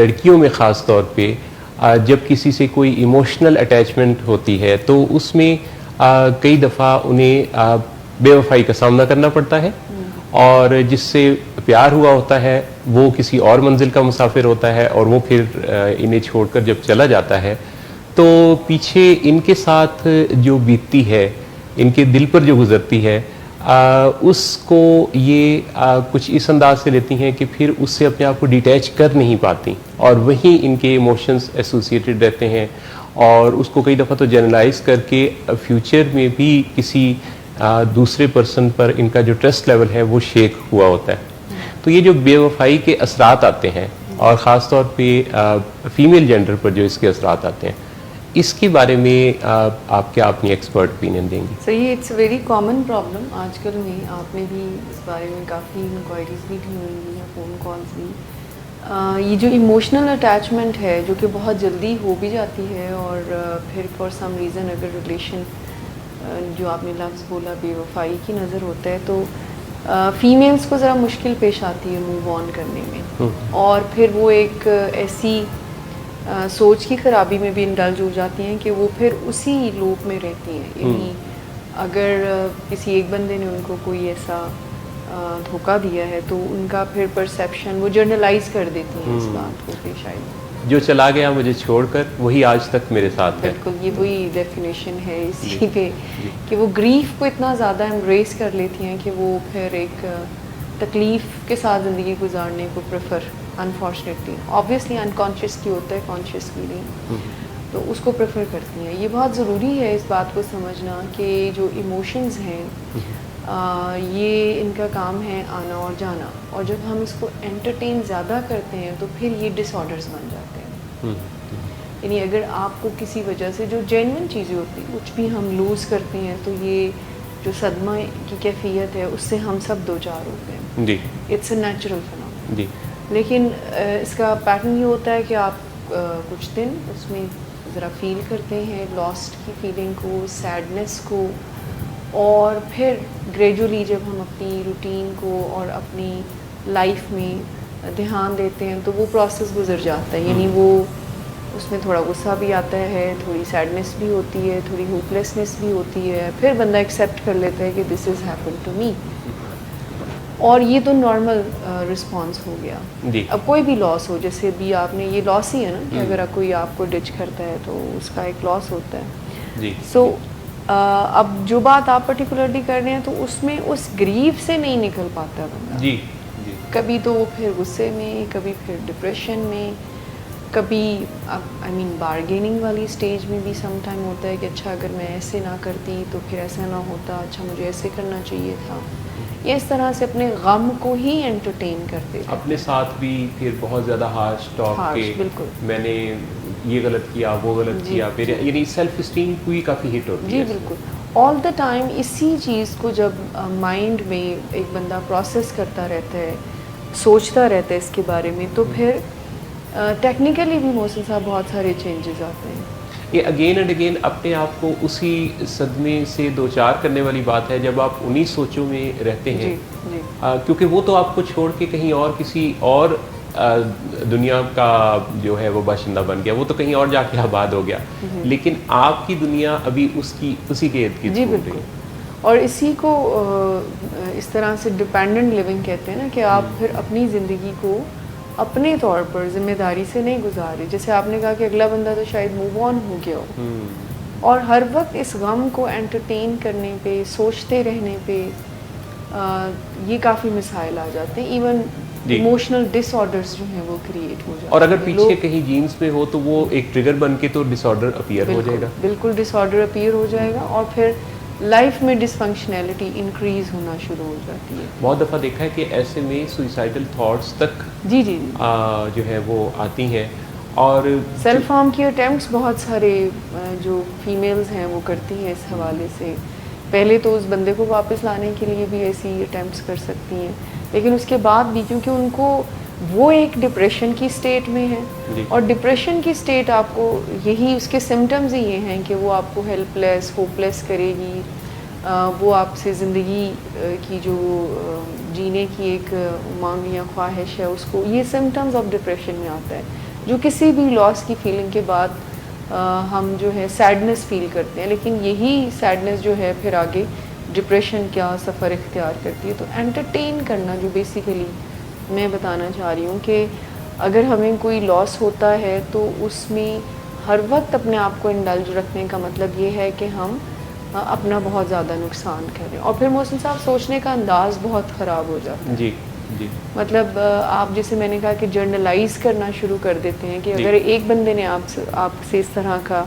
لڑکیوں میں خاص طور پہ جب کسی سے کوئی ایموشنل اٹیچمنٹ ہوتی ہے تو اس میں کئی دفعہ انہیں بے وفائی کا سامنا کرنا پڑتا ہے، اور جس سے پیار ہوا ہوتا ہے وہ کسی اور منزل کا مسافر ہوتا ہے، اور وہ پھر انہیں چھوڑ کر جب چلا جاتا ہے تو پیچھے ان کے ساتھ جو بیتتی ہے، ان کے دل پر جو گزرتی ہے، اس کو یہ کچھ اس انداز سے لیتی ہیں کہ پھر اس سے اپنے آپ کو ڈیٹیچ کر نہیں پاتی، اور وہیں ان کے ایموشنز ایسوسیٹڈ رہتے ہیں، اور اس کو کئی دفعہ تو جنرلائز کر کے فیوچر میں بھی کسی دوسرے پرسن پر ان کا جو ٹرسٹ لیول ہے وہ شیک ہوا ہوتا ہے۔ تو یہ جو بے وفائی کے اثرات آتے ہیں، اور خاص طور پہ فیمیل جینڈر پر جو اس کے اثرات آتے ہیں، اس کے بارے میں آپ کیا اپنی ایکسپرٹ اوپینین دیں گی؟ صحیح، it's a very common problem آج کل میں، آپ نے بھی اس بارے میں کافی انکوائریز بھی کی ہوں گی یا فون کالز بھی۔ یہ جو ایموشنل اٹیچمنٹ ہے جو کہ بہت جلدی ہو بھی جاتی ہے، اور پھر فار سم ریزن اگر ریلیشن جو آپ نے لفظ بولا بے وفائی کی نظر ہوتا ہے تو فیمیلز کو ذرا مشکل پیش آتی ہے موو آن کرنے میں، اور پھر وہ ایک ایسی سوچ کی خرابی میں بھی انڈلج ہو جاتی ہیں کہ وہ پھر اسی لوپ میں رہتی ہیں۔ یعنی اگر کسی ایک بندے نے ان کو کوئی ایسا دھوکہ دیا ہے تو ان کا پھر پرسیپشن وہ جرنلائز کر دیتی ہیں اس بات کو کہ شاید جو چلا گیا مجھے چھوڑ کر وہی آج تک میرے ساتھ ہے۔ بالکل، یہ وہی ڈیفینیشن ہے اسی پہ کہ وہ گریف کو اتنا زیادہ ایمبریس کر لیتی ہیں کہ وہ پھر ایک تکلیف کے ساتھ زندگی گزارنے کو پریفر، انفارچونیٹلی آبویسلی انکانشیسلی ہوتا ہے، کانشیس فیلنگ تو اس کو پریفر کرتی ہیں۔ یہ بہت ضروری ہے اس بات کو سمجھنا کہ جو ایموشنز ہیں یہ ان کا کام ہے آنا اور جانا، اور جب ہم اس کو انٹرٹین زیادہ کرتے ہیں تو پھر یہ ڈس آرڈرز بن جاتے ہیں۔ یعنی اگر آپ کو کسی وجہ سے جو جینوئن چیزیں ہوتی ہیں کچھ بھی ہم لوز کرتے ہیں تو یہ جو صدمہ کی کیفیت ہے اس سے ہم سب دو چار ہوتے ہیں۔ جی، اٹس اے نیچرل فینومین۔ جی، لیکن اس کا پیٹرن یہ ہوتا ہے کہ آپ کچھ دن اس میں ذرا فیل کرتے ہیں لاسٹ کی فیلنگ کو، سیڈنس کو، اور پھر گریجولی جب ہم اپنی روٹین کو اور اپنی لائف میں دھیان دیتے ہیں تو وہ پروسیس گزر جاتا ہے۔ یعنی وہ اس میں تھوڑا غصہ بھی آتا ہے، تھوڑی سیڈنس بھی ہوتی ہے، تھوڑی ہوپلیسنس بھی ہوتی ہے، پھر بندہ ایکسیپٹ کر لیتا ہے کہ دس از ہیپن ٹو می، اور یہ تو نارمل رسپانس ہو گیا۔ جی، اب کوئی بھی لاس ہو، جیسے بھی آپ نے یہ لاس ہی ہے نا کہ اگر کوئی آپ کو ڈچ کرتا ہے تو اس کا ایک لاس ہوتا ہے۔ جی، سو اب جو بات آپ پرٹیکولرلی کر رہے ہیں تو اس میں اس گریف سے نہیں نکل پاتا بندہ، جی، جی، کبھی تو وہ پھر غصے میں، کبھی پھر ڈپریشن میں، کبھی آئی مین بارگیننگ والی اسٹیج میں بھی سم ٹائم ہوتا ہے کہ اچھا اگر میں ایسے نہ کرتی تو پھر ایسا نہ ہوتا، اچھا مجھے ایسے کرنا چاہیے تھا۔ یہ اس طرح سے اپنے غم کو ہی انٹرٹین کرتے تھے، اپنے ساتھ بھی پھر بہت زیادہ ہارش ٹاک کے بالکل، میں نے یہ غلط کیا وہ غلط کیا، پھر یعنی سیلف اسٹیم کو ہی کافی ہٹ ہوتی ہے۔ جی بالکل، آل دا ٹائم اسی چیز کو جب مائنڈ میں ایک بندہ پروسیس کرتا رہتا ہے، سوچتا رہتا ہے اس کے بارے میں، تو پھر ٹیکنیکلی بھی محسن صاحب بہت سارے چینجز آتے ہیں۔ یہ اگین اینڈ اگین اپنے آپ کو اسی صدمے سے دو چار کرنے والی بات ہے جب آپ انہی سوچوں میں رہتے ہیں، کیونکہ وہ تو آپ کو چھوڑ کے کہیں اور کسی اور دنیا کا جو ہے وہ باشندہ بن گیا، وہ تو کہیں اور جا کے آباد ہو گیا، لیکن آپ کی دنیا ابھی اسی کے ارد گرد جی گھوم رہی بالکل، ہے۔ اور اسی کو اس طرح سے ڈپینڈنٹ لیونگ کہتے ہیں نا کہ آپ پھر اپنی زندگی کو اپنے طور پر ذمہ داری سے نہیں گزارے۔ جیسے آپ نے کہا کہ اگلا بندہ تو شاید موو آن ہو گیا ہو، اور ہر وقت اس غم کو انٹرٹین کرنے پہ، سوچتے رہنے پہ یہ کافی مسائل آ جاتے ہیں، ایون ایموشنل ڈس آرڈرز جو ہیں وہ کریٹ ہو جاتے ہیں، اور اگر پیچھے کہیں جینز میں ہو تو وہ ایک ٹریگر بن کے تو ڈس آرڈر اپیئر ہو جائے گا، بالکل ڈس آرڈر اپیئر ہو جائے گا، اور پھر لائف میں ڈس فنکشنلٹی انکریز ہونا شروع ہو جاتی ہے۔ بہت دفعہ دیکھا ہے کہ ایسے میں سوئسائڈل تھاٹس تک جی جو ہے وہ آتی ہیں، اور سیلف ہارم کی اٹیمپٹس بہت سارے جو فیمیلز ہیں وہ کرتی ہیں اس حوالے سے۔ پہلے تو اس بندے کو واپس لانے کے لیے بھی ایسی اٹیمپٹس کر سکتی ہیں، لیکن اس کے بعد بھی کیونکہ ان کو وہ ایک ڈپریشن کی سٹیٹ میں ہے، اور ڈپریشن کی سٹیٹ آپ کو یہی اس کے سمٹمز ہی یہ ہیں کہ وہ آپ کو ہیلپ لیس، ہوپ لیس کرے گی، وہ آپ سے زندگی کی جو جینے کی ایک امنگ یا خواہش ہے اس کو، یہ سمٹمز آف ڈپریشن میں آتا ہے۔ جو کسی بھی لاس کی فیلنگ کے بعد ہم جو ہے سیڈنس فیل کرتے ہیں، لیکن یہی سیڈنس جو ہے پھر آگے ڈپریشن کیا سفر اختیار کرتی ہے. تو انٹرٹین کرنا جو بیسیکلی میں بتانا چاہ رہی ہوں کہ اگر ہمیں کوئی لاس ہوتا ہے تو اس میں ہر وقت اپنے آپ کو انڈلج رکھنے کا مطلب یہ ہے کہ ہم اپنا بہت زیادہ نقصان کریں. اور پھر محسن صاحب سوچنے کا انداز بہت خراب ہو جاتا ہے. جی جی مطلب آپ جیسے میں نے کہا کہ جرنلائز کرنا شروع کر دیتے ہیں کہ اگر ایک بندے نے آپ سے اس طرح کا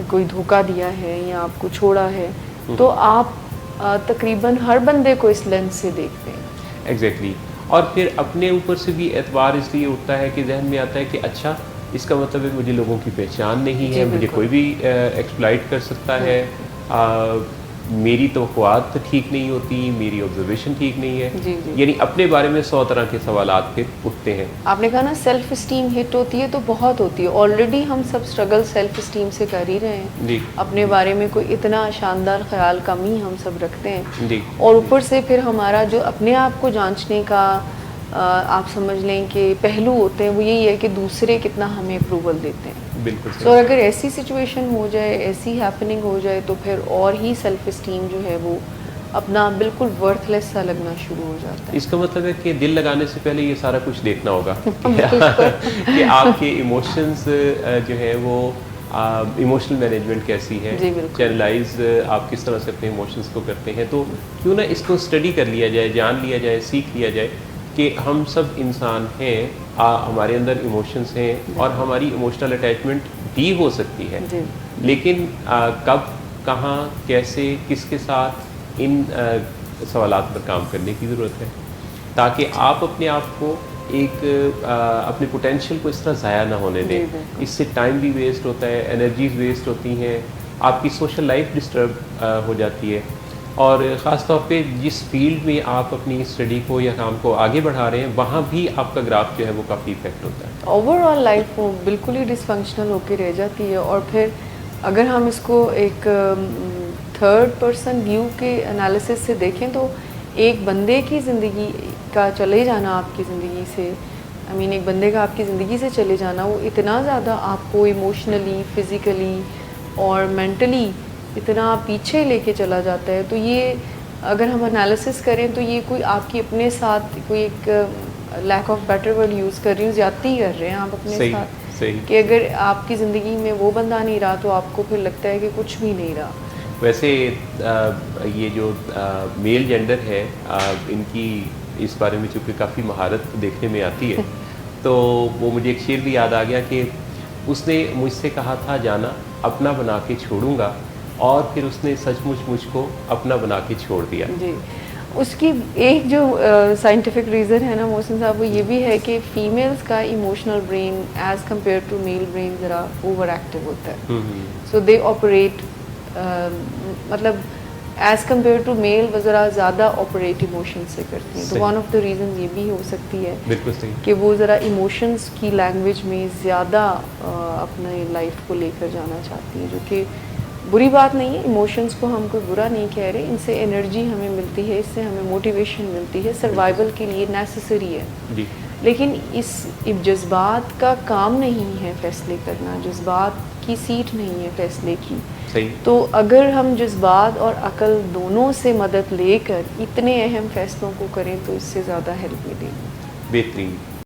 کوئی دھوکہ دیا ہے یا آپ کو چھوڑا ہے تو آپ تقریباً ہر بندے کو اس لینس سے دیکھتے ہیں. ایگزیکٹلی. اور پھر اپنے اوپر سے بھی اعتبار اس لیے اٹھتا ہے کہ ذہن میں آتا ہے کہ اچھا اس کا مطلب ہے مجھے لوگوں کی پہچان نہیں ہے، مجھے کوئی بھی ایکسپلائٹ کر سکتا ہے، میری توقعات ٹھیک نہیں ہوتی، میری آبزرویشن ٹھیک نہیں ہے. یعنی اپنے بارے میں 100 طرح کے سوالات پھر اٹھتے ہیں. آپ نے کہا نا سیلف اسٹیم ہٹ ہوتی ہے تو بہت ہوتی ہے. آلریڈی ہم سب اسٹرگل سیلف اسٹیم سے کر ہی رہے ہیں. اپنے بارے میں کوئی اتنا شاندار خیال کم ہی ہم سب رکھتے ہیں. اور اوپر سے پھر ہمارا جو اپنے آپ کو جانچنے کا آپ سمجھ لیں کہ پہلو ہوتے ہیں وہ یہی ہے کہ دوسرے کتنا ہمیں اپروول دیتے ہیں. بالکل. تو اگر ایسی سچویشن ہو جائے، ایسی ہیپننگ ہو جائے تو پھر اور ہی سیلف اسٹیم جو ہے وہ اپنا بالکل ورتھ لیس سا لگنا شروع ہو جاتا ہے. اس کا مطلب ہے کہ دل لگانے سے پہلے یہ سارا کچھ دیکھنا ہوگا کہ آپ کے ایموشنز جو ہے وہ ایموشنل مینجمنٹ کیسی ہے، چینلائز آپ کس طرح سے اپنے ایموشنز کو کرتے ہیں. تو کیوں نہ اس کو اسٹڈی کر لیا جائے، جان لیا جائے، سیکھ لیا جائے کہ ہم سب انسان ہیں، ہمارے اندر ایموشنز ہیں اور ہماری ایموشنل اٹیچمنٹ بھی ہو سکتی ہے، لیکن کب، کہاں، کیسے، کس کے ساتھ، ان سوالات پر کام کرنے کی ضرورت ہے تاکہ آپ اپنے آپ کو ایک اپنے پوٹینشیل کو اس طرح ضائع نہ ہونے دیں. اس سے ٹائم بھی ویسٹ ہوتا ہے، انرجیز ویسٹ ہوتی ہیں، آپ کی سوشل لائف ڈسٹرب ہو جاتی ہے. اور خاص طور پہ جس فیلڈ میں آپ اپنی اسٹڈی کو یا کام کو آگے بڑھا رہے ہیں وہاں بھی آپ کا گراف جو ہے وہ کافی افیکٹ ہوتا ہے. اوور آل لائف وہ بالکل ہی ڈس فنکشنل ہو کے رہ جاتی ہے. اور پھر اگر ہم اس کو ایک تھرڈ پرسن ویو کے انالیسس سے دیکھیں تو ایک بندے کی زندگی کا چلے جانا آپ کی زندگی سے، ایک بندے کا آپ کی زندگی سے چلے جانا وہ اتنا زیادہ آپ کو ایموشنلی، فزیکلی اور مینٹلی اتنا پیچھے لے کے چلا جاتا ہے. تو یہ اگر ہم انالیسس کریں تو یہ کوئی آپ کی اپنے ساتھ کوئی ایک lack of better word use کر رہی ہوں، زیادتی کر رہے ہیں آپ اپنے ساتھ کہ اگر آپ کی زندگی میں وہ بندہ نہیں رہا تو آپ کو پھر لگتا ہے کہ کچھ بھی نہیں رہا. ویسے یہ جو میل جینڈر ہے ان کی اس بارے میں چونکہ کافی مہارت دیکھنے میں آتی ہے تو وہ مجھے ایک شعر بھی یاد آ گیا کہ اس نے مجھ سے کہا تھا جانا اپنا بنا کے چھوڑوں گا، اور پھر اس نے سچ مجھ کو اپنا بنا کے چھوڑ دیا. جی اس کی ایک جو سائنٹیفک ریزن ہے نا محسن صاحب وہ یہ بھی ہے کہ فیمیلز کا emotional brain as compare to male brain ذرا اوور ایکٹیو ہوتا ہے. سو دے آپریٹ مطلب ایز کمپیئر ٹو میل وہ ذرا زیادہ آپریٹ ایموشن سے کرتی ہیں. تو ون آف دا ریزن یہ بھی ہو سکتی ہے بالکل صحیح کہ وہ ذرا ایموشنس کی لینگویج میں زیادہ اپنے لائف کو لے کر جانا چاہتی ہیں، جو کہ بری بات نہیں ہے. ایموشنس کو ہم کوئی برا نہیں کہہ رہے، ان سے انرجی ہمیں ملتی ہے، اس سے ہمیں موٹیویشن ملتی ہے، سروائیول کے لیے نیسیسری ہے. لیکن اس جذبات کا کام نہیں ہے فیصلے کرنا، جذبات کی سیٹ نہیں ہے فیصلے کی. تو اگر ہم جذبات اور عقل دونوں سے مدد لے کر اتنے اہم فیصلوں کو کریں تو اس سے زیادہ ہیلپ ملے گی. بہترین.